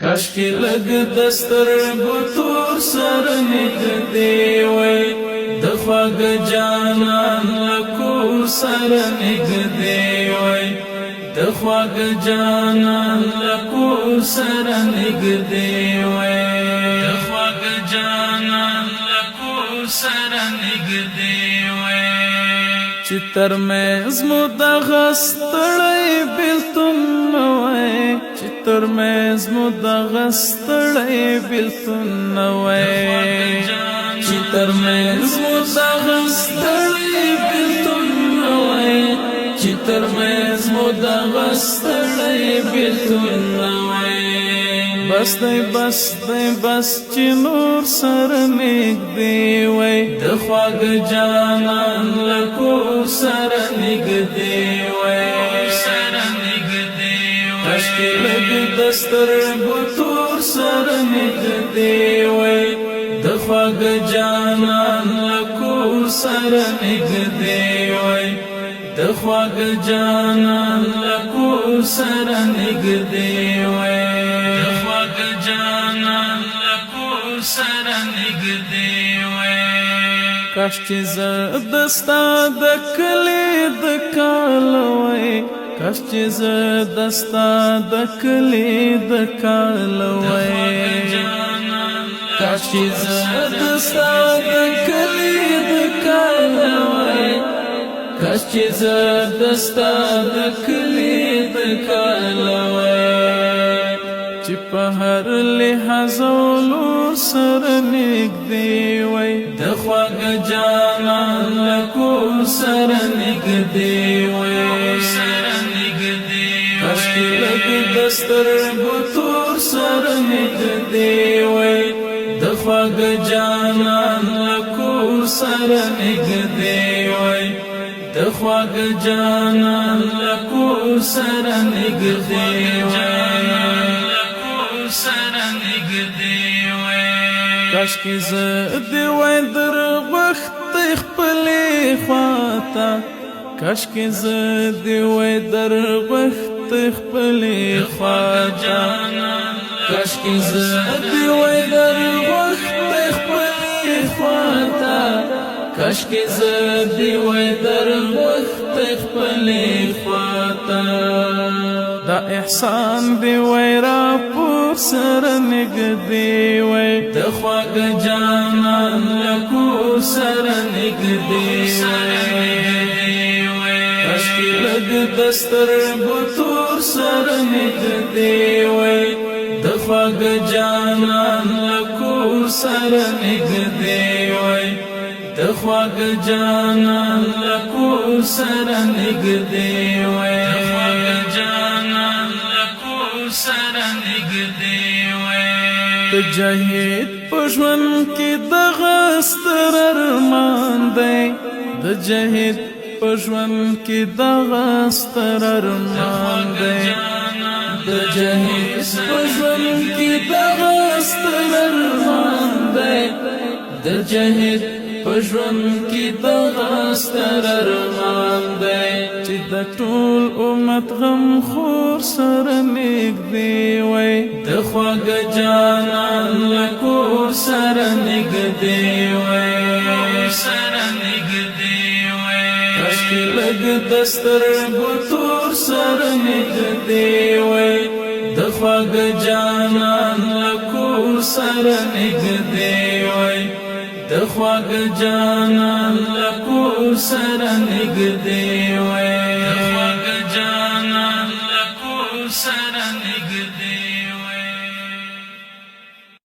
کاشکي لګ دستر بطور سر نږدې وای د خواږ جانان لکور سر نږدې وای د خواږ جانان لکور سر نږدې وای د خواږ جانان لکور سر نږدې وای چې تر مېز مو دغه ستړی بېلتون وای چې تر مېز مو دغه ستړی بېلتون وای چې تر مېز مو دغه ستړی بېلتون وای چې تر مېز مو دغه ستړی بېلتون وای بس دی بس چې نور سره نږدې وای د خواږ جانان لکور سره نږدې وای کاشکي لګ دستر بطور سره نږدې وای د خواږ جانان لکور سره نږدې وای د خواږ جانان لکور سره نږدې وای د خواږ جانان لکور سره نږدې وای کاش چې زه دستا د کلي د کال وای کاش چې زه دستا د کلي د کال وای کاش چې زه دستا د کلي د کال وای کاش چې زه دستا د کلي د کال وای چې په هر لحاظ ولور سره نږدې وای د خواږ جانان لکور سره نږدې وای کاشکي لګ دستر بطور سره نږدې وای د خواږ جانان لکور سره نږدې وای د خواږ جانان لکور سره نږدې وای کاشکي زه دې وای در وخت خپلې خواته کاشکي زه دې وای در وخت خپلې خواته کاشکي زه دې وای در وخت خپلې خواته کاشکي زه دې وای در وخت خپلې خواته دا احسان دې وای را پور سره نږدې وای د خواږ جانان لکور سره نږدې وای کاشکي لګ دستر بطور سره نږدې وای د خواږ جانان لکور سره نږدې وای د خواږ جانان لکور سره نږدې وای د خواږ جانان لکور سره نږدې وای د جهید په ژوند کې دغه ستر ارمان دی د جهید په ژوند کې دغه ستر ارمان دی د جهید په ژوند کې دغه ستر ارمان دی د جهید په ژوند کې دغه ستر ارمان دی چې د ټول امت غم خور سره نږدې وای د خواږ جانان لکور سره نږدې وای کاشکي لګ دستر بطور سره نږدې وای د خواږ جانان لکور سره نږدې وای د خواږ جانان لکور سره نږدې وای د خواږ جانان لکور سره